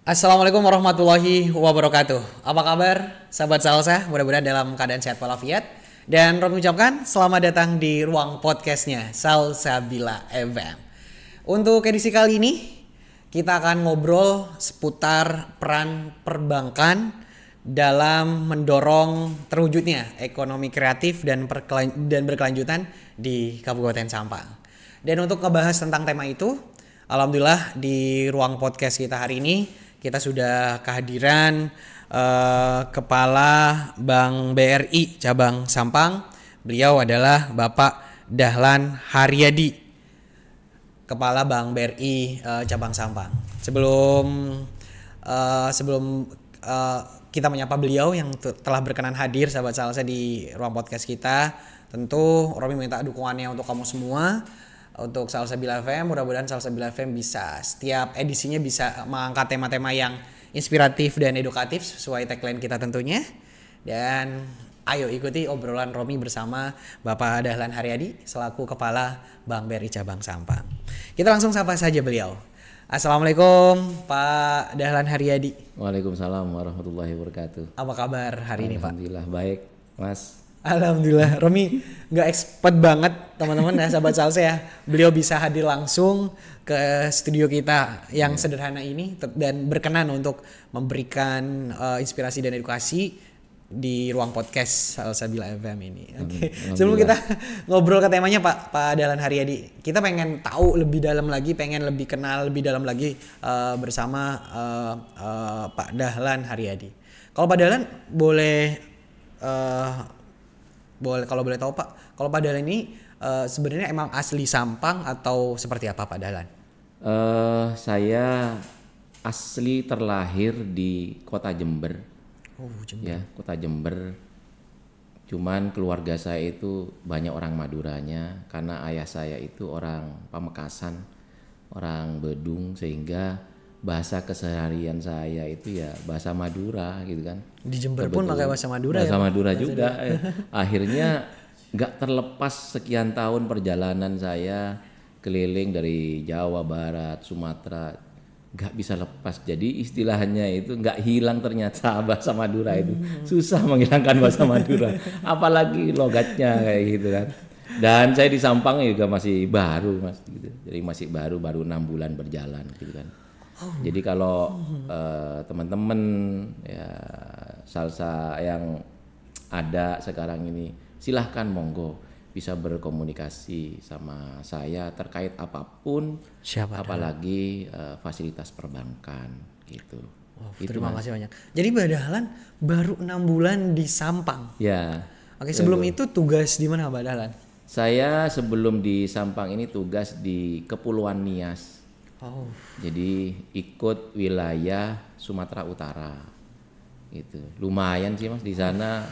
Assalamualaikum warahmatullahi wabarakatuh. Apa kabar sahabat Salsa? Mudah-mudahan dalam keadaan sehat walafiat. Dan Romi ucapkan selamat datang di ruang podcastnya Salsabila FM. Untuk edisi kali ini kita akan ngobrol seputar peran perbankan dalam mendorong terwujudnya ekonomi kreatif dan berkelanjutan di Kabupaten Sampang. Dan untuk ngebahas tentang tema itu, alhamdulillah di ruang podcast kita hari ini kita sudah kehadiran Kepala Bank BRI Cabang Sampang. Beliau adalah Bapak Dahlan Haryadi, Kepala Bank BRI Cabang Sampang. Sebelum kita menyapa beliau yang telah berkenan hadir sahabat Salsa di ruang podcast kita, tentu Romi minta dukungannya untuk kamu semua. Untuk Salsabila FM, mudah-mudahan Salsabila FM bisa setiap edisinya bisa mengangkat tema-tema yang inspiratif dan edukatif sesuai tagline kita tentunya. Dan ayo ikuti obrolan Romi bersama Bapak Dahlan Haryadi selaku Kepala Bank BRI Cabang Sampang. Kita langsung sapa saja beliau. Assalamualaikum Pak Dahlan Haryadi. Waalaikumsalam warahmatullahi wabarakatuh. Apa kabar hari ini Pak? Alhamdulillah baik Mas. Alhamdulillah, Romi nggak expert banget teman-teman ya sahabat Salsa ya. Beliau bisa hadir langsung ke studio kita yang sederhana ini dan berkenan untuk memberikan inspirasi dan edukasi di ruang podcast Salsabila FM ini. Oke. Sebelum kita ngobrol ke temanya Pak Dahlan Haryadi, kita pengen tahu lebih dalam lagi, pengen lebih kenal lebih dalam lagi bersama Pak Dahlan Haryadi. Kalau Pak Dahlan kalau boleh tahu Pak, kalau Pak Dahlan ini sebenarnya emang asli Sampang atau seperti apa Pak Dahlan? Saya asli terlahir di kota Jember. Oh, Jember. Ya, kota Jember. Cuman keluarga saya itu banyak orang Maduranya karena ayah saya itu orang Pamekasan, orang Bedung, sehingga bahasa keseharian saya itu ya bahasa Madura gitu kan. Di Jember pun pakai bahasa Madura bahasa ya? Madura juga. Akhirnya nggak terlepas sekian tahun perjalanan saya keliling dari Jawa Barat, Sumatera, nggak bisa lepas. Jadi istilahnya itu nggak hilang ternyata bahasa Madura itu. Susah menghilangkan bahasa Madura, apalagi logatnya kayak gitu kan. Dan saya di Sampang juga masih baru Mas gitu. Jadi masih baru 6 bulan berjalan gitu kan. Jadi kalau teman-teman ya Salsa yang ada sekarang ini silahkan monggo bisa berkomunikasi sama saya terkait apapun, apalagi fasilitas perbankan gitu. Oh, terima kasih banyak. Jadi Pak Dahlan baru 6 bulan di Sampang. Ya. Oke, sebelum itu tugas di mana Pak Dahlan? Saya sebelum di Sampang ini tugas di Kepulauan Nias. Oh. Jadi ikut wilayah Sumatera Utara, gitu. Lumayan sih Mas di sana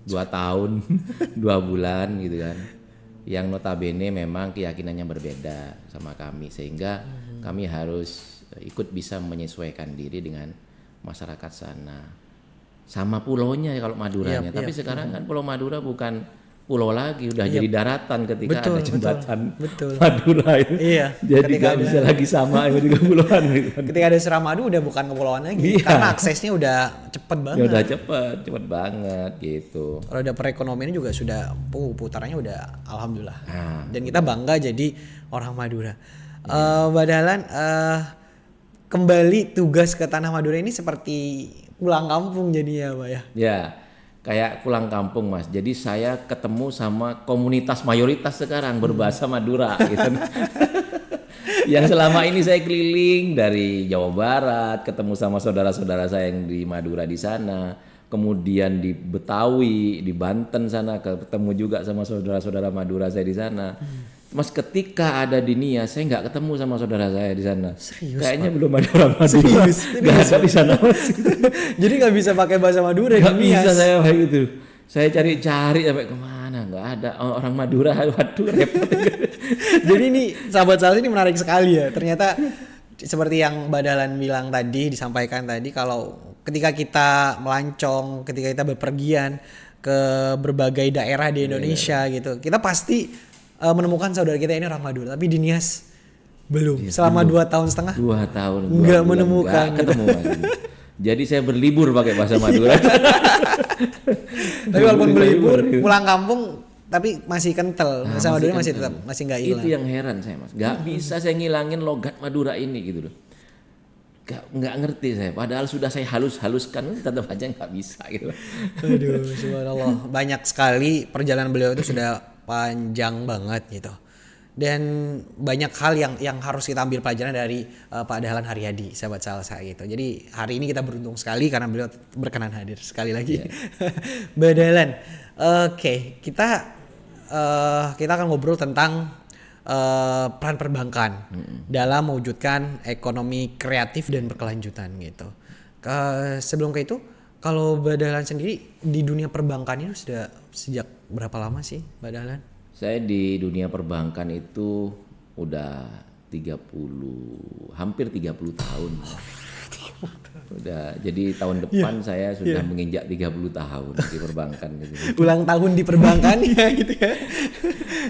2 tahun 2 bulan gitu kan. Yang notabene memang keyakinannya berbeda sama kami sehingga kami harus ikut bisa menyesuaikan diri dengan masyarakat sana. Sama pulaunya ya kalau Maduranya. Tapi sekarang kan Pulau Madura bukan pulau lagi, udah jadi daratan ketika ada jembatan Madura itu. Iya. Jadi nggak bisa lagi sama di kepulauan. Ketika ada Suramadu udah bukan kepulauan lagi, karena aksesnya udah cepet banget. Ya udah cepet banget gitu. Kalau ada perekonomian juga sudah putarannya udah alhamdulillah. Dan kita bangga jadi orang Madura. Pak Dahlan, kembali tugas ke tanah Madura ini seperti pulang kampung jadinya Pak ya? Ya. Kayak pulang kampung Mas. Jadi saya ketemu sama komunitas mayoritas sekarang berbahasa Madura gitu. Yang selama ini saya keliling dari Jawa Barat, ketemu sama saudara-saudara saya yang di Madura di sana, kemudian di Betawi, di Banten sana ketemu juga sama saudara-saudara Madura saya di sana. Mas ketika ada di Nias saya nggak ketemu sama saudara saya di sana. Serius, kayaknya Pak? belum ada orang Madura. Nggak ada di sana Mas. Jadi nggak bisa pakai bahasa Madura nggak di Nias. bisa saya kayak gitu. Saya cari-cari sampai kemana nggak ada orang Madura. Waduh repot. Jadi ini sahabat Salsa ini menarik sekali ya. Ternyata seperti yang Mbak Dahlan bilang tadi, disampaikan tadi, kalau ketika kita melancong, ketika kita bepergian ke berbagai daerah di Indonesia gitu, kita pasti menemukan saudara kita ini orang Madura. Tapi di Nias Belum. Selama 2,5 tahun. 2 tahun. Nggak menemukan. Nggak ketemu Mas. Jadi saya berlibur pakai bahasa Madura. Tapi walaupun berlibur, pulang kampung tapi masih kental. Bahasa Madura masih tetap masih nggak hilang. Itu yang heran saya Mas. Nggak bisa saya ngilangin logat Madura ini gitu loh. Nggak ngerti saya. Padahal sudah saya haluskan tetap aja nggak bisa gitu. Aduh, subhanallah. Banyak sekali perjalanan beliau itu sudah panjang banget gitu. Dan banyak hal yang harus kita ambil pelajaran dari Pak Dahlan Haryadi, sahabat Salsa gitu. Jadi hari ini kita beruntung sekali karena beliau berkenan hadir sekali lagi. Mbak Dahlan, oke, kita akan ngobrol tentang peran perbankan dalam mewujudkan ekonomi kreatif dan berkelanjutan gitu. Sebelum ke itu, kalau Mbak Dahlan sendiri di dunia perbankan itu sudah sejak berapa lama sih, Mbak Dahlan? Saya di dunia perbankan itu udah hampir 30 tahun. Udah, jadi tahun depan saya sudah menginjak 30 tahun di perbankan gitu. Ulang tahun di perbankan ya gitu ya.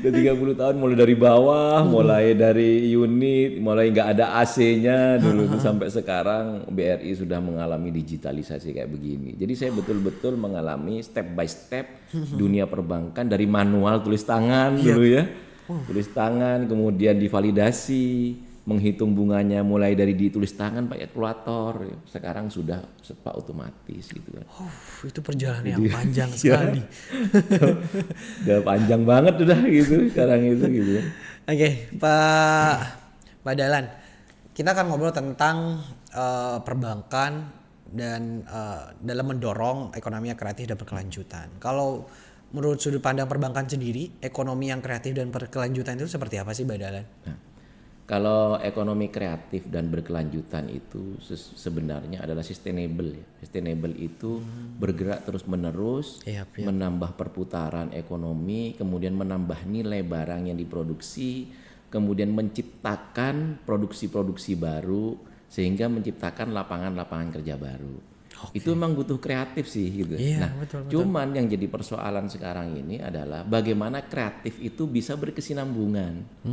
Udah 30 tahun mulai dari bawah, mulai dari unit, mulai nggak ada AC-nya dulu sampai sekarang BRI sudah mengalami digitalisasi kayak begini. Jadi saya betul-betul mengalami step by step dunia perbankan dari manual tulis tangan dulu ya. Tulis tangan, kemudian divalidasi, menghitung bunganya mulai dari ditulis tangan pakai kalkulator, sekarang sudah serba otomatis gitu kan. Itu perjalanan yang panjang sekali. Udah panjang banget udah gitu sekarang itu gitu. Oke, Pak Dahlan, kita akan ngobrol tentang perbankan dan dalam mendorong ekonomi yang kreatif dan berkelanjutan. Kalau menurut sudut pandang perbankan sendiri, ekonomi yang kreatif dan berkelanjutan itu seperti apa sih, Pak Dahlan? Nah, kalau ekonomi kreatif dan berkelanjutan itu sebenarnya adalah sustainable ya. Sustainable itu bergerak terus-menerus, menambah perputaran ekonomi, kemudian menambah nilai barang yang diproduksi, kemudian menciptakan produksi-produksi baru sehingga menciptakan lapangan-lapangan kerja baru. Itu memang butuh kreatif sih gitu. Betul. Cuman yang jadi persoalan sekarang ini adalah bagaimana kreatif itu bisa berkesinambungan.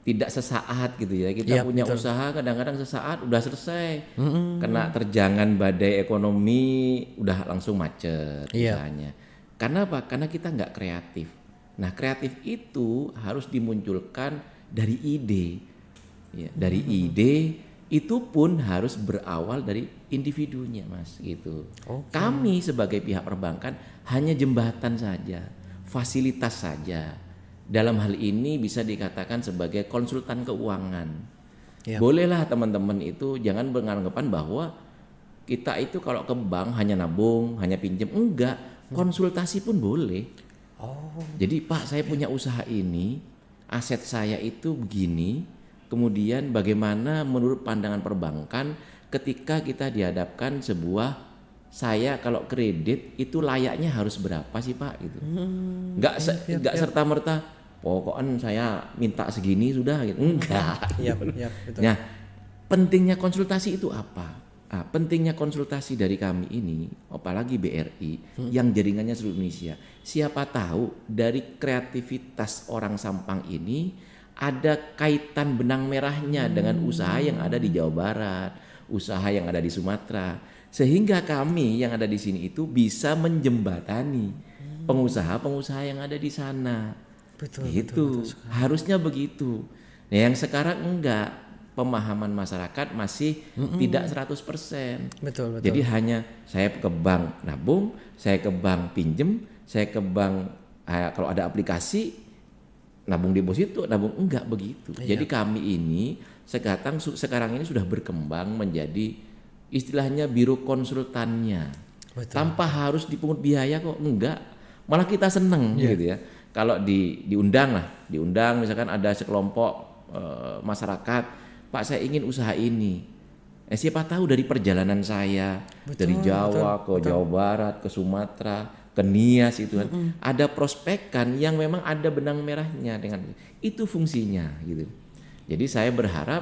Tidak sesaat gitu ya, kita punya usaha kadang-kadang sesaat udah selesai, kena terjangan badai ekonomi udah langsung macet usahanya. Karena apa? Karena kita nggak kreatif. Nah, kreatif itu harus dimunculkan dari ide ya, dari ide itu pun harus berawal dari individunya Mas gitu. Kami sebagai pihak perbankan hanya jembatan saja, fasilitas saja. Dalam hal ini bisa dikatakan sebagai konsultan keuangan. Bolehlah teman-teman itu jangan beranggapan bahwa kita itu kalau ke bank hanya nabung, hanya pinjam. Enggak, konsultasi pun boleh. Jadi Pak, saya punya usaha ini, aset saya itu begini, kemudian bagaimana menurut pandangan perbankan ketika kita dihadapkan sebuah, saya kalau kredit itu layaknya harus berapa sih Pak gitu. Enggak serta-merta pokoknya saya minta segini sudah gitu. Enggak. Betul. Nah, pentingnya konsultasi itu apa? Pentingnya konsultasi dari kami ini, apalagi BRI yang jaringannya seluruh Indonesia. Siapa tahu dari kreativitas orang Sampang ini ada kaitan benang merahnya dengan usaha yang ada di Jawa Barat, usaha yang ada di Sumatera, sehingga kami yang ada di sini itu bisa menjembatani pengusaha-pengusaha yang ada di sana. Betul, harusnya begitu. Nah, yang sekarang enggak, pemahaman masyarakat masih tidak 100%. Betul. Jadi hanya saya ke bank nabung, saya ke bank pinjem, saya ke bank kalau ada aplikasi nabung deposito, nabung, enggak begitu. Jadi kami ini sekarang ini sudah berkembang menjadi istilahnya biro konsultannya. Tanpa harus dipungut biaya kok, enggak. Malah kita seneng gitu ya. Kalau diundang misalkan ada sekelompok masyarakat, Pak saya ingin usaha ini. Siapa tahu dari perjalanan saya dari Jawa ke Jawa Barat, ke Sumatera, ke Nias itu kan ada prospekan yang memang ada benang merahnya dengan itu fungsinya gitu. Jadi saya berharap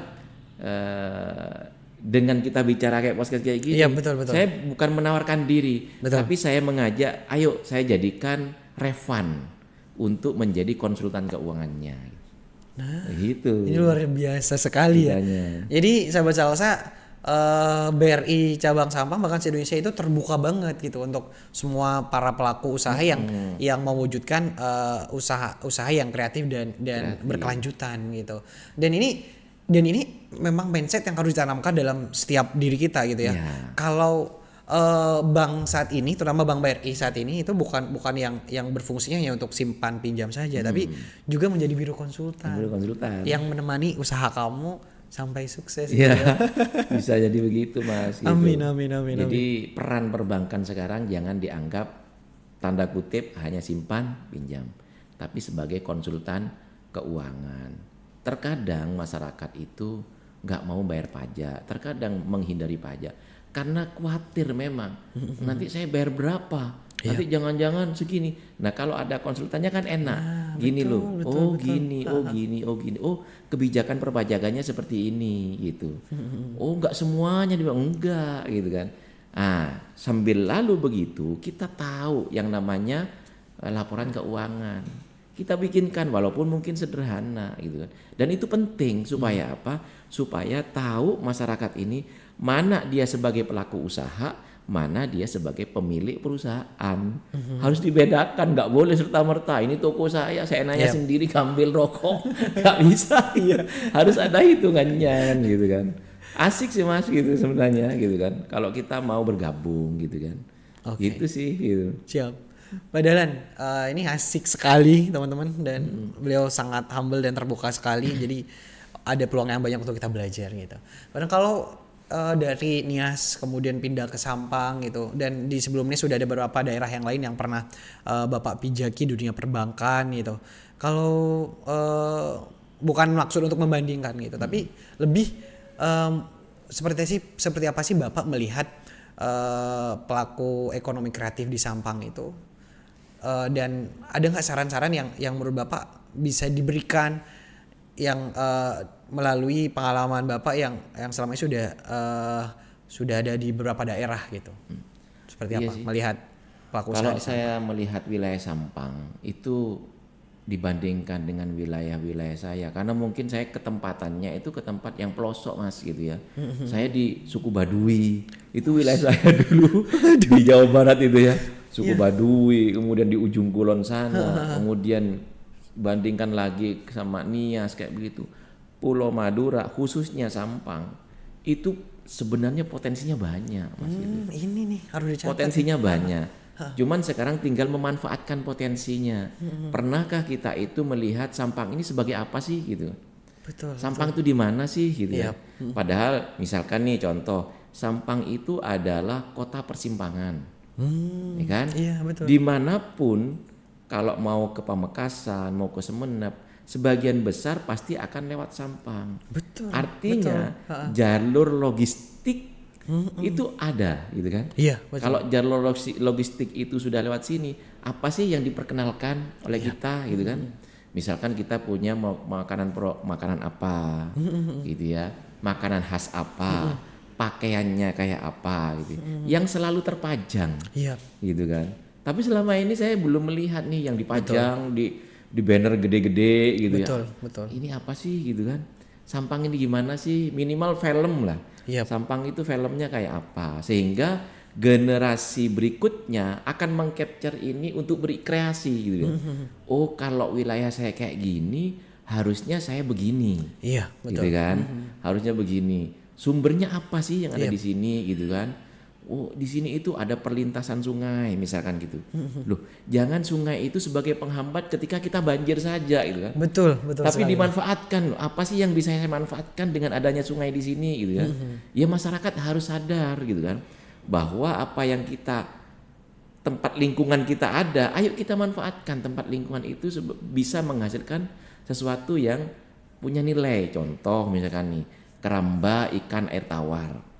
dengan kita bicara kayak podcast kayak gini, saya bukan menawarkan diri, tapi saya mengajak, ayo saya jadikan Revan untuk menjadi konsultan keuangannya. Gitu. Ini luar biasa sekali ya. Bedanya. Jadi sahabat Salsa, BRI cabang Sampang bahkan se Indonesia itu terbuka banget gitu untuk semua para pelaku usaha yang mewujudkan usaha yang kreatif dan berkelanjutan gitu. Dan ini memang mindset yang harus ditanamkan dalam setiap diri kita gitu ya. Kalau bank saat ini, terutama Bank BRI saat ini itu bukan yang berfungsinya hanya untuk simpan pinjam saja, tapi juga menjadi biro konsultan yang menemani usaha kamu sampai sukses. Ya, bisa jadi begitu Mas. Gitu. Amin. Jadi peran perbankan sekarang jangan dianggap tanda kutip hanya simpan pinjam, tapi sebagai konsultan keuangan. Terkadang masyarakat itu nggak mau bayar pajak, terkadang menghindari pajak. Karena khawatir memang nanti saya bayar berapa, nanti jangan-jangan segini. Nah kalau ada konsultannya kan enak, gini loh, gini, oh kebijakan perpajakannya seperti ini gitu. Oh nggak semuanya enggak gitu kan. Sambil lalu begitu kita tahu yang namanya laporan keuangan. Kita bikinkan walaupun mungkin sederhana gitu kan. Dan itu penting supaya apa? Supaya tahu masyarakat ini mana dia sebagai pelaku usaha, mana dia sebagai pemilik perusahaan. Harus dibedakan, nggak boleh serta-merta ini toko saya nanya sendiri ambil rokok, nggak bisa. Harus ada hitungannya kan gitu kan. Asik sih Mas gitu sebenarnya gitu kan. Kalau kita mau bergabung gitu kan. Gitu sih gitu. Siap. Pak Dahlan, ini asik sekali teman-teman dan beliau sangat humble dan terbuka sekali. Jadi ada peluang yang banyak untuk kita belajar gitu. Padahal kalau dari Nias kemudian pindah ke Sampang gitu, dan di sebelumnya sudah ada beberapa daerah yang lain yang pernah Bapak pijaki dunia perbankan gitu. Kalau bukan maksud untuk membandingkan gitu, tapi lebih seperti apa sih Bapak melihat pelaku ekonomi kreatif di Sampang itu, dan ada nggak saran-saran yang menurut Bapak bisa diberikan yang melalui pengalaman Bapak yang selama ini sudah ada di beberapa daerah gitu. Seperti apa sih melihat pelaku usaha? Kalau saya melihat wilayah Sampang itu dibandingkan dengan wilayah-wilayah saya, karena mungkin saya ketempatannya itu ke tempat yang pelosok Mas gitu ya. Saya di suku Baduy, itu wilayah saya dulu di Jawa Barat itu ya. Suku Baduy, kemudian di ujung kulon sana, kemudian bandingkan lagi sama Nias kayak begitu. Pulau Madura khususnya Sampang itu sebenarnya potensinya banyak Mas gitu. Ini nih harus dicatat. Potensinya banyak. Cuman sekarang tinggal memanfaatkan potensinya. Pernahkah kita itu melihat Sampang ini sebagai apa sih gitu? Betul. Sampang itu di mana sih gitu ya? Padahal misalkan nih contoh, Sampang itu adalah kota persimpangan. Ya kan? Iya, betul. Dimanapun kalau mau ke Pamekasan, mau ke Semenep, sebagian besar pasti akan lewat Sampang. Betul. Artinya jalur logistik itu ada, gitu kan? Iya. Betul. Kalau jalur logistik itu sudah lewat sini, apa sih yang diperkenalkan oleh kita, gitu kan? Misalkan kita punya makanan apa, gitu ya, makanan khas apa, pakaiannya kayak apa, gitu, yang selalu terpajang, gitu kan? Tapi selama ini saya belum melihat nih yang dipajang di banner gede-gede gitu ya. Betul. Ini apa sih gitu kan? Sampang ini gimana sih? Minimal film lah. Sampang itu filmnya kayak apa? Sehingga generasi berikutnya akan mengcapture ini untuk berkreasi gitu ya. Oh, kalau wilayah saya kayak gini, harusnya saya begini. Iya, betul. Gitu kan? Harusnya begini. Sumbernya apa sih yang ada di sini gitu kan? Oh, di sini itu ada perlintasan sungai misalkan gitu. Loh, jangan sungai itu sebagai penghambat ketika kita banjir saja gitu kan. Betul. Tapi sekali dimanfaatkan. Loh, apa sih yang bisa saya manfaatkan dengan adanya sungai di sini gitu kan. Ya masyarakat harus sadar gitu kan, bahwa apa yang kita tempat lingkungan kita ada, ayo kita manfaatkan tempat lingkungan itu bisa menghasilkan sesuatu yang punya nilai. Contoh misalkan nih, keramba ikan air tawar.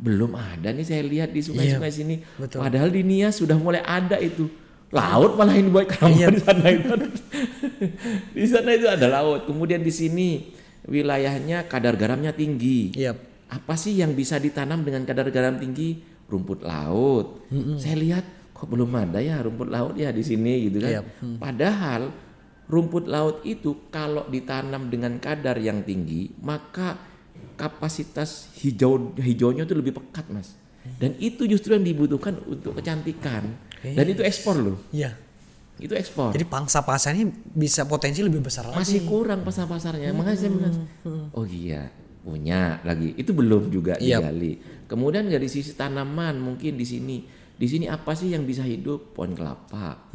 Belum ada nih saya lihat di sungai-sungai sini. Betul. Padahal di Nias sudah mulai ada itu. Laut malah ini buat keramba di sana itu. Di sana itu ada laut. Kemudian di sini wilayahnya kadar garamnya tinggi. Apa sih yang bisa ditanam dengan kadar garam tinggi? Rumput laut. Saya lihat kok belum ada ya rumput laut ya di sini gitu kan. Padahal rumput laut itu kalau ditanam dengan kadar yang tinggi, maka kapasitas hijaunya itu lebih pekat, Mas. Dan itu justru yang dibutuhkan untuk kecantikan. Dan itu ekspor loh. Iya. Itu ekspor. Jadi pangsa pasarnya bisa potensi lebih besar lagi. Masih kurang pasarnya. Makanya saya bilang, oh iya, punya lagi. Itu belum juga digali. Kemudian dari sisi tanaman mungkin di sini apa sih yang bisa hidup? Pohon kelapa.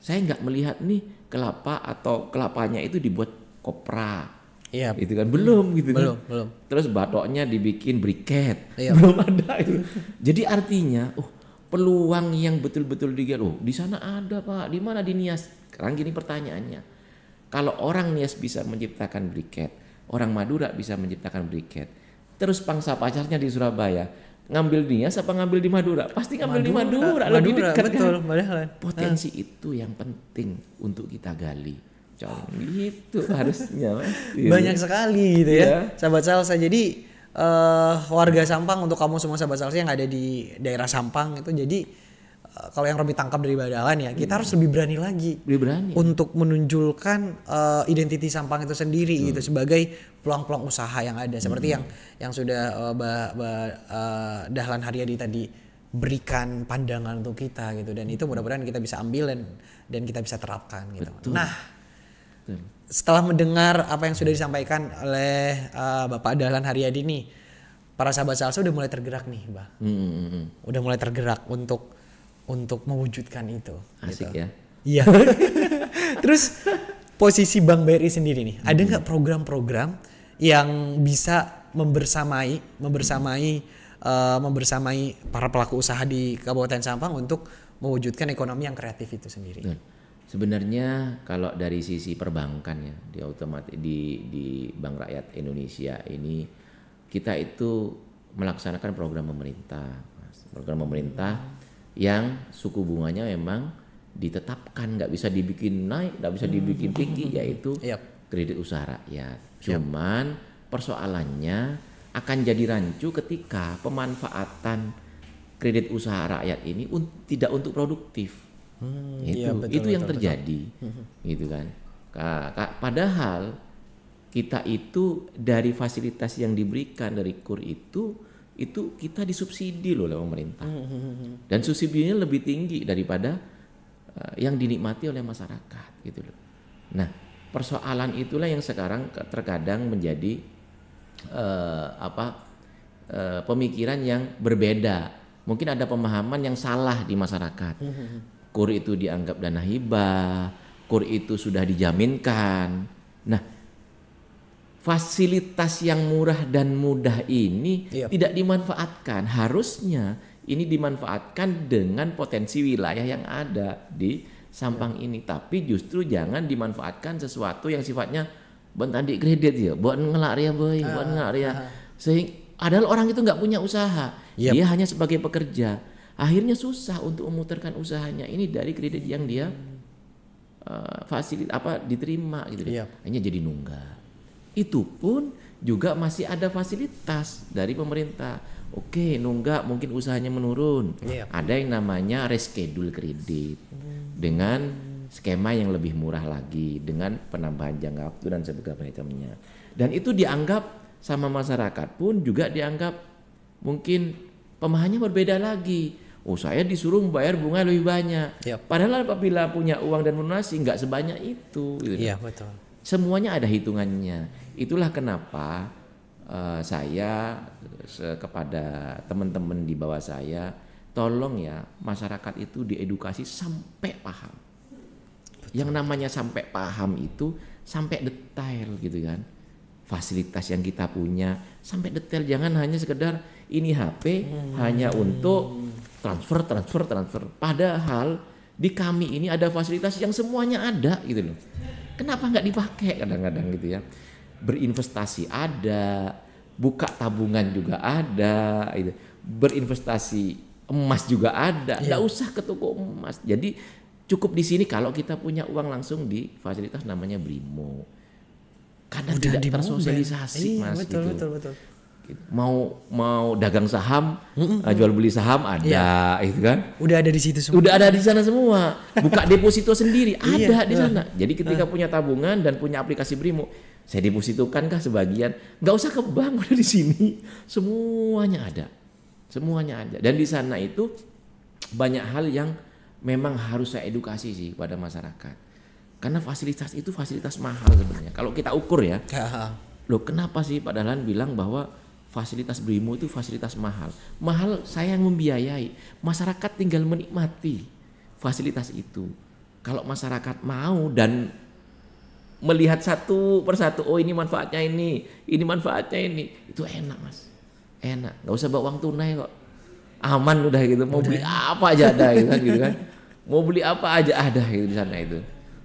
Saya nggak melihat nih kelapa atau kelapanya itu dibuat kopra. Iya. Itu kan belum gitu kan. Belum. Terus batoknya dibikin briket. Iya. Belum ada itu. Jadi artinya, peluang yang betul-betul digali. Di sana ada, Pak. Di mana di Nias? Sekarang gini pertanyaannya. Kalau orang Nias bisa menciptakan briket, orang Madura bisa menciptakan briket. Terus pangsa pasarnya di Surabaya, ngambil Nias apa ngambil di Madura? Pasti ngambil di Madura. Lebih dekat betul, kan? Potensi itu yang penting untuk kita gali. Gitu harusnya, Mas. Banyak sekali gitu ya. Sahabat Salsa. Jadi warga Sampang, untuk kamu semua sahabat Salsa yang ada di daerah Sampang itu, jadi kalau yang Romi tangkap dari Badalan ya, kita harus lebih berani lagi untuk menunjukkan identiti Sampang itu sendiri gitu, sebagai peluang-peluang usaha yang ada, seperti yang sudah Dahlan Haryadi tadi berikan pandangan untuk kita gitu, dan itu mudah-mudahan kita bisa ambil dan kita bisa terapkan gitu. Betul. Nah, setelah mendengar apa yang sudah disampaikan oleh Bapak Dahlan Haryadi nih, para sahabat Salsa udah mulai tergerak nih, Mbak. Udah mulai tergerak untuk mewujudkan itu. Asik gitu. ya. Iya. Terus posisi Bank BRI sendiri nih, ada nggak program-program yang bisa membersamai para pelaku usaha di Kabupaten Sampang untuk mewujudkan ekonomi yang kreatif itu sendiri? Sebenarnya kalau dari sisi perbankan ya, di Bank Rakyat Indonesia ini, kita itu melaksanakan program pemerintah, program pemerintah yang suku bunganya memang ditetapkan, nggak bisa dibikin naik, nggak bisa dibikin tinggi, yaitu kredit usaha rakyat. Cuman persoalannya akan jadi rancu ketika pemanfaatan kredit usaha rakyat ini tidak untuk produktif. Itu yang terjadi, gitu kan. Padahal kita itu dari fasilitas yang diberikan dari KUR itu kita disubsidi loh oleh pemerintah, dan subsidinya lebih tinggi daripada yang dinikmati oleh masyarakat, gitu loh. Nah, persoalan itulah yang sekarang terkadang menjadi pemikiran yang berbeda. Mungkin ada pemahaman yang salah di masyarakat. KUR itu dianggap dana hibah, KUR itu sudah dijaminkan. Nah, fasilitas yang murah dan mudah ini tidak dimanfaatkan. Harusnya ini dimanfaatkan dengan potensi wilayah yang ada di Sampang ini. Tapi justru jangan dimanfaatkan sesuatu yang sifatnya tadi kredit ya, buat ngelak ya boy, buat ngelak ya. Adalah orang itu nggak punya usaha, dia hanya sebagai pekerja. Akhirnya susah untuk memutarkan usahanya ini dari kredit yang dia diterima gitu. Hanya jadi nunggak. Itu pun juga masih ada fasilitas dari pemerintah. Oke, nunggak mungkin usahanya menurun. Ada yang namanya reschedule kredit dengan skema yang lebih murah lagi, dengan penambahan jangka waktu dan sebagainya. Dan itu dianggap sama masyarakat pun juga dianggap mungkin pemahamannya berbeda lagi. Oh, saya disuruh membayar bunga lebih banyak. Padahal apabila punya uang dan melunasi nggak sebanyak itu. Gitu. Iya, betul. Semuanya ada hitungannya. Itulah kenapa saya kepada teman-teman di bawah saya, tolong ya masyarakat itu diedukasi sampai paham. Betul. Yang namanya sampai paham itu sampai detail gitu kan. Fasilitas yang kita punya sampai detail, jangan hanya sekedar ini HP hanya untuk transfer. Padahal di kami ini ada fasilitas yang semuanya ada gitu loh. Kenapa nggak dipakai kadang-kadang gitu ya? Berinvestasi ada, buka tabungan juga ada, gitu. Berinvestasi emas juga ada. Nggak usah ke toko emas. Jadi cukup di sini kalau kita punya uang langsung di fasilitas namanya Brimo. Kadang tidak tersosialisasi, Mas. Betul, gitu. betul. Gitu. Mau dagang saham, jual beli saham ada, itu kan? Udah ada di situ semua. Udah ada di sana semua. Buka deposito sendiri ada di sana. Jadi ketika Iya. punya tabungan dan punya aplikasi Brimo, saya depositokan kah sebagian? Nggak usah ke bank, udah di sini. Semuanya ada. Dan di sana itu banyak hal yang memang harus saya edukasi sih pada masyarakat. Karena fasilitas itu fasilitas mahal sebenarnya. Kalau kita ukur ya, loh kenapa sih Pak Dahlan bilang bahwa fasilitas Brimo itu fasilitas mahal. Mahal saya yang membiayai. Masyarakat tinggal menikmati fasilitas itu. Kalau masyarakat mau dan melihat satu persatu, oh ini manfaatnya ini manfaatnya ini, itu enak Mas. Enak, nggak usah bawa uang tunai kok. Aman udah gitu. Mau beli apa aja ada gitu kan. Mau beli apa aja ada gitu di sana itu.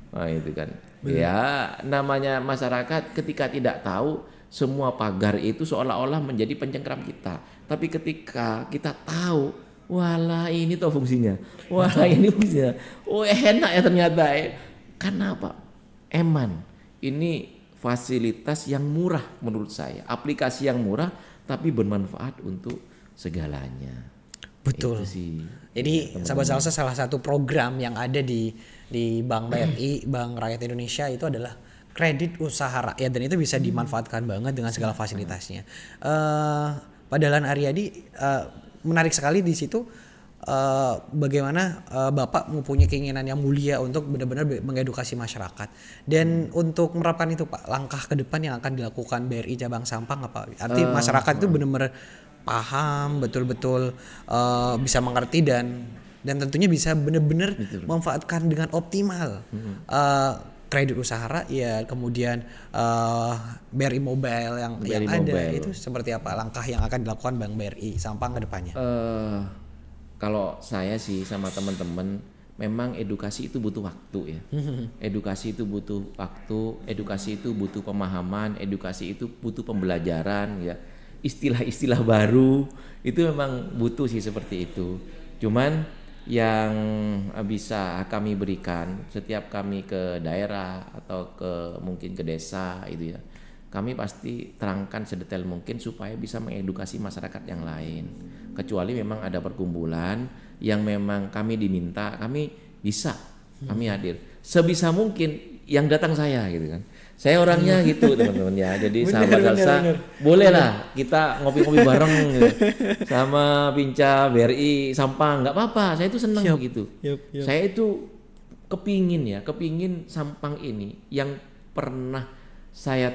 Nah, itu kan. Ya, namanya masyarakat ketika tidak tahu, semua pagar itu seolah-olah menjadi pencengkram kita. Tapi ketika kita tahu, walah ini tuh fungsinya. Walah ini fungsinya. Oh enak ya ternyata. Karena apa? Eman. Ini fasilitas yang murah menurut saya. Aplikasi yang murah tapi bermanfaat untuk segalanya. Betul. Itu sih. Jadi sahabat Salsa, salah satu program yang ada di Bank BRI, Bank Rakyat Indonesia itu adalah kredit usaha rakyat, dan itu bisa dimanfaatkan banget dengan segala fasilitasnya. Pak Dahlan Aryadi, menarik sekali di situ bagaimana Bapak mempunyai keinginan yang mulia untuk benar-benar mengedukasi masyarakat. Dan untuk menerapkan itu Pak, langkah ke depan yang akan dilakukan BRI Cabang Sampang apa? Arti masyarakat itu benar-benar paham betul-betul, bisa mengerti dan tentunya bisa benar-benar memanfaatkan dengan optimal kredit usaha rakyat, kemudian BRI Mobile yang ada Mobile. Itu seperti apa langkah yang akan dilakukan Bank BRI Sampang ke depannya? Kalau saya sih sama teman-teman, memang edukasi itu butuh waktu ya. Edukasi itu butuh waktu, edukasi itu butuh pemahaman, edukasi itu butuh pembelajaran ya. Istilah-istilah baru itu memang butuh sih seperti itu. Cuman yang bisa kami berikan setiap kami ke daerah atau mungkin ke desa itu ya, kami pasti terangkan sedetail mungkin supaya bisa mengedukasi masyarakat yang lain. Kecuali memang ada perkumpulan yang memang kami diminta, kami bisa, kami hadir sebisa mungkin yang datang saya gitu kan. Saya orangnya gitu teman-teman ya. Jadi sahabat Salsa bolehlah kita ngopi-ngopi bareng gitu. Sama Pinca BRI Sampang, nggak apa-apa. Saya itu senang begitu. Saya itu kepingin Sampang ini yang pernah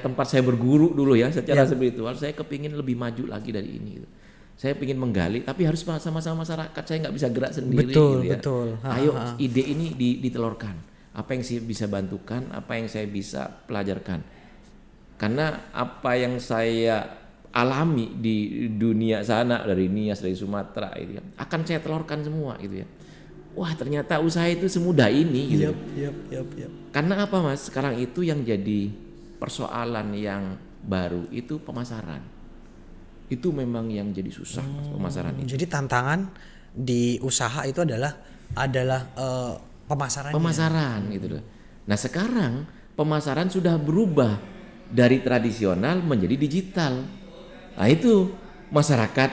tempat saya berguru dulu ya secara spiritual, saya kepingin lebih maju lagi dari ini gitu. Saya ingin menggali, tapi harus sama-sama masyarakat. Saya nggak bisa gerak sendiri. Betul. Ayo ide ini ditelurkan. Apa yang saya bisa bantukan, apa yang saya bisa pelajarkan. Karena apa yang saya alami di dunia sana, dari Nias, dari Sumatera itu ya, akan saya telurkan semua gitu ya. Wah ternyata usaha itu semudah ini gitu. Karena apa Mas, sekarang itu yang jadi persoalan yang baru itu pemasaran. Itu memang yang jadi susah Mas, pemasaran itu. Jadi tantangan di usaha itu adalah pemasaran gitu loh. Nah sekarang pemasaran sudah berubah dari tradisional menjadi digital. Nah itu masyarakat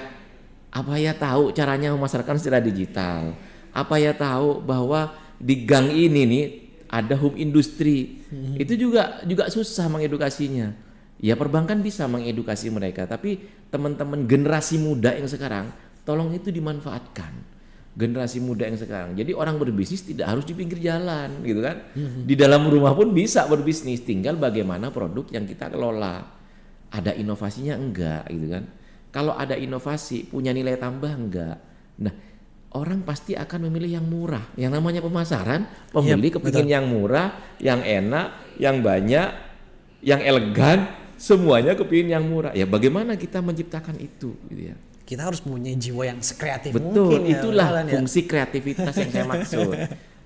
apa ya tahu caranya memasarkan secara digital. Apa ya tahu bahwa di gang ini nih ada home industry. Itu juga susah mengedukasinya. Ya perbankan bisa mengedukasi mereka, tapi teman-teman generasi muda yang sekarang tolong itu dimanfaatkan. Generasi muda yang sekarang. Jadi orang berbisnis tidak harus di pinggir jalan gitu kan. Di dalam rumah pun bisa berbisnis, tinggal bagaimana produk yang kita kelola. Ada inovasinya enggak gitu kan. Kalau ada inovasi punya nilai tambah enggak. Nah, orang pasti akan memilih yang murah. Yang namanya pemasaran, pembeli kepingin yang murah, yang enak, yang banyak, yang elegan, semuanya kepingin yang murah. Ya bagaimana kita menciptakan itu gitu ya. Kita harus mempunyai jiwa yang sekreatif betul, mungkin. Itulah fungsi kreativitas yang saya maksud.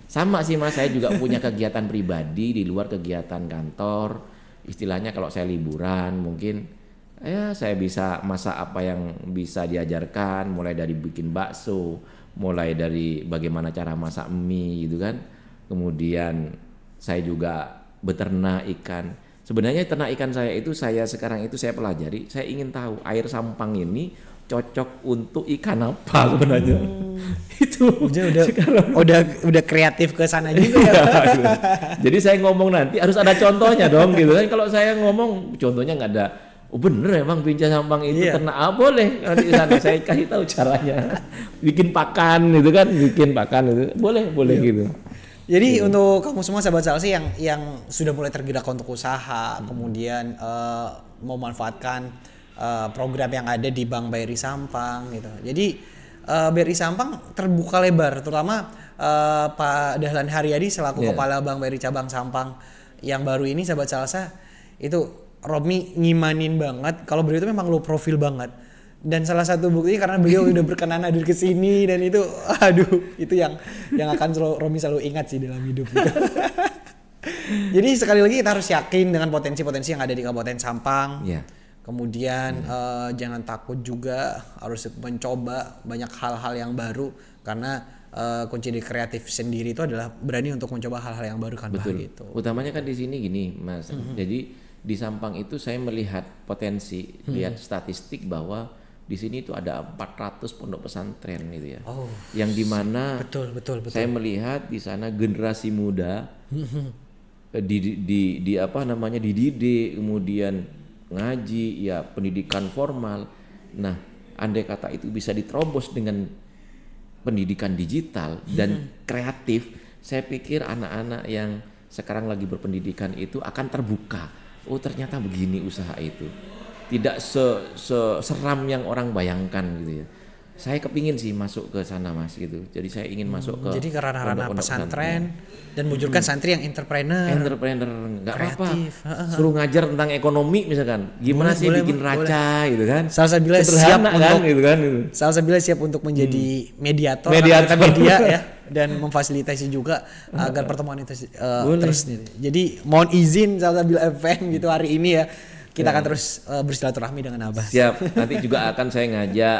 Sama sih Mas, saya juga punya kegiatan pribadi di luar kegiatan kantor. Istilahnya kalau saya liburan mungkin ya saya bisa masak apa yang bisa diajarkan, mulai dari bikin bakso, mulai dari bagaimana cara masak mie gitu kan. Kemudian saya juga beternak ikan. Sebenarnya ternak ikan saya itu sekarang saya pelajari, saya ingin tahu air Sampang ini cocok untuk ikan apa sebenarnya. Itu udah kreatif ke sana juga ya. Jadi saya ngomong nanti harus ada contohnya dong gitu kan. Kalau saya ngomong contohnya nggak ada. Oh bener emang Binjai Sampang itu ternak boleh nanti sana saya kasih tahu caranya. Bikin pakan gitu kan, itu boleh gitu. Jadi untuk kamu semua sahabat Salsa yang sudah mulai tergerak untuk usaha, kemudian memanfaatkan program yang ada di Bank BRI Sampang gitu. Jadi BRI Sampang terbuka lebar, terutama Pak Dahlan Haryadi selaku Kepala Bank BRI Cabang Sampang yang baru ini sahabat Salsa itu Romi ngimanin banget kalau beliau itu memang low profile banget. Dan salah satu buktinya karena beliau udah berkenan hadir ke sini dan itu itu yang akan Romi selalu ingat sih dalam hidup gitu. Jadi sekali lagi kita harus yakin dengan potensi-potensi yang ada di Kabupaten Sampang. Kemudian jangan takut juga, harus mencoba banyak hal-hal yang baru karena kunci di kreatif sendiri itu adalah berani untuk mencoba hal-hal yang baru kan. Betul. Gitu. Utamanya kan di sini gini, Mas. Jadi di Sampang itu saya melihat potensi, lihat statistik bahwa di sini itu ada 400 pondok pesantren gitu ya. Yang dimana betul. Saya melihat di sana generasi muda dididik, kemudian ngaji, ya pendidikan formal. Nah, andai kata itu bisa diterobos dengan pendidikan digital dan kreatif, saya pikir anak-anak yang sekarang lagi berpendidikan itu akan terbuka. Oh ternyata begini usaha itu. Tidak seram yang orang bayangkan gitu ya. Saya kepingin sih masuk ke sana Mas gitu. Jadi saya ingin masuk ke jadi ke ranah-ranah pesantren dan mewujudkan santri yang entrepreneur nggak apa-apa. Suruh ngajar tentang ekonomi misalkan. Gimana sih bikin raca gitu kan. Salsa Bila siap untuk gitu kan. Salsa Bila siap untuk menjadi mediator media ya dan memfasilitasi juga agar pertemuan itu terus nih. Jadi mohon izin Salsa Bila FM gitu hari ini ya. Kita akan terus bersilaturahmi dengan Abah. Siap. Nanti juga akan saya ngajak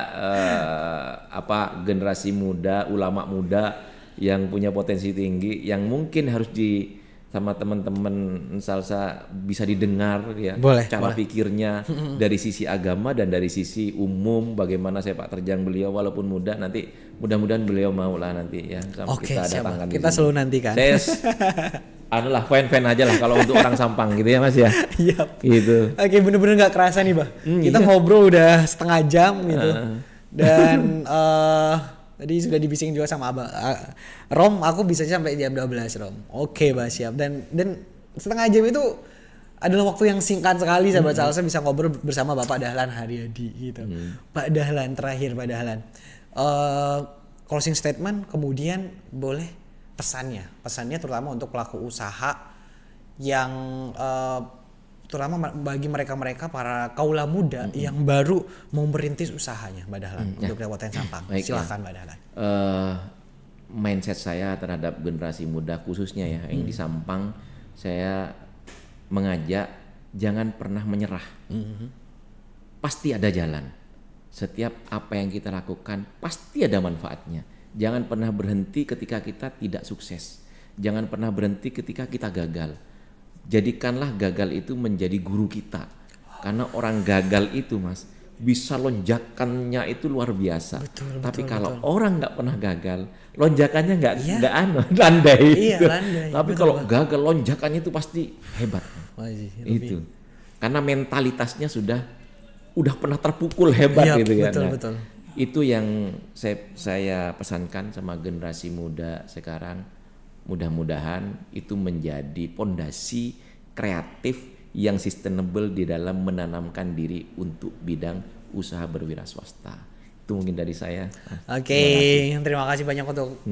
generasi muda, ulama muda yang punya potensi tinggi, yang mungkin harus sama teman-teman Salsa bisa didengar ya. Cara pikirnya dari sisi agama dan dari sisi umum, bagaimana sepak terjang beliau walaupun muda. Nanti mudah-mudahan beliau mau lah nanti ya. Kita datangkan. Kita selalu nantikan. Fan aja lah kalau untuk orang Sampang gitu ya Mas ya. Iya. Gitu. Oke, bener-bener nggak kerasa nih Bah. Kita ngobrol udah setengah jam gitu. Dan tadi sudah dibising juga sama Abah. Rom, aku bisa sampai jam 12 Rom. Oke Bah, siap. Dan setengah jam itu adalah waktu yang singkat sekali sahabat Salsa bisa ngobrol bersama Bapak Dahlan Haryadi gitu. Pak Dahlan terakhir Pak Dahlan. Closing statement kemudian boleh pesannya terutama untuk pelaku usaha yang terutama bagi mereka para kaula muda yang baru mau merintis usahanya Mbak Dahlan untuk Kabupaten Sampang. Silakan Mbak Dahlan. Mindset saya terhadap generasi muda khususnya ya yang di Sampang, saya mengajak jangan pernah menyerah. Pasti ada jalan. Setiap apa yang kita lakukan pasti ada manfaatnya. Jangan pernah berhenti ketika kita tidak sukses. Jangan pernah berhenti ketika kita gagal. Jadikanlah gagal itu menjadi guru kita. Karena orang gagal itu Mas, bisa lonjakannya itu luar biasa. Tapi kalau orang nggak pernah gagal, lonjakannya nggak landai. Iya, landai. Tapi kalau gagal lonjakannya itu pasti hebat. Itu. Karena mentalitasnya udah pernah terpukul hebat gitu ya. Betul. Itu yang saya pesankan sama generasi muda sekarang. Mudah-mudahan itu menjadi pondasi kreatif yang sustainable di dalam menanamkan diri untuk bidang usaha berwira swasta. Itu mungkin dari saya. Oke, terima kasih banyak untuk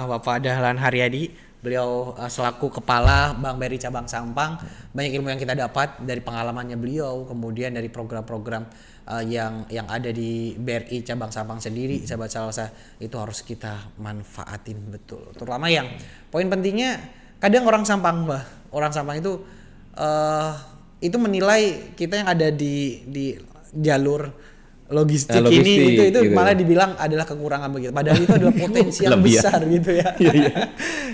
Bapak Dahlan Haryadi. Beliau selaku Kepala Bank BRI Cabang Sampang. Banyak ilmu yang kita dapat dari pengalamannya beliau, kemudian dari program-program yang ada di BRI Cabang Sampang sendiri, sahabat Salsa, itu harus kita manfaatin betul. Terutama yang poin pentingnya, kadang orang Sampang itu menilai kita yang ada di jalur logistik logistik, ini itu gitu. malah dibilang adalah kekurangan begitu. Padahal itu adalah potensi yang Kelebihan. besar gitu ya.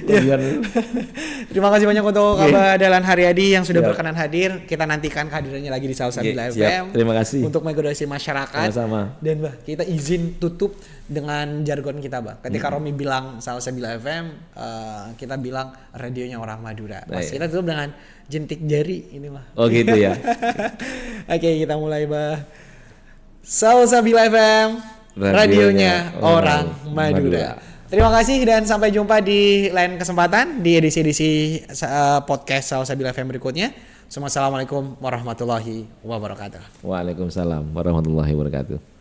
Kelebihan. Terima kasih banyak untuk Abah Dahlan Haryadi yang sudah Siap. berkenan hadir. Kita nantikan kehadirannya lagi di Salsabila Siap. FM. Terima kasih. Untuk mengedukasi masyarakat. Sama-sama. Dan Bah, kita izin tutup dengan jargon kita, Bah. Ketika Romi bilang Salsabila FM, kita bilang radionya orang Madura. Pas Baik. kita tutup dengan jentik jari ini, Bah. Oh gitu ya. Oke, kita mulai, Bah. Salsabila FM, radionya orang Madura. Terima kasih dan sampai jumpa di lain kesempatan di edisi-edisi podcast Salsabila FM berikutnya. Assalamualaikum warahmatullahi wabarakatuh. Waalaikumsalam warahmatullahi wabarakatuh.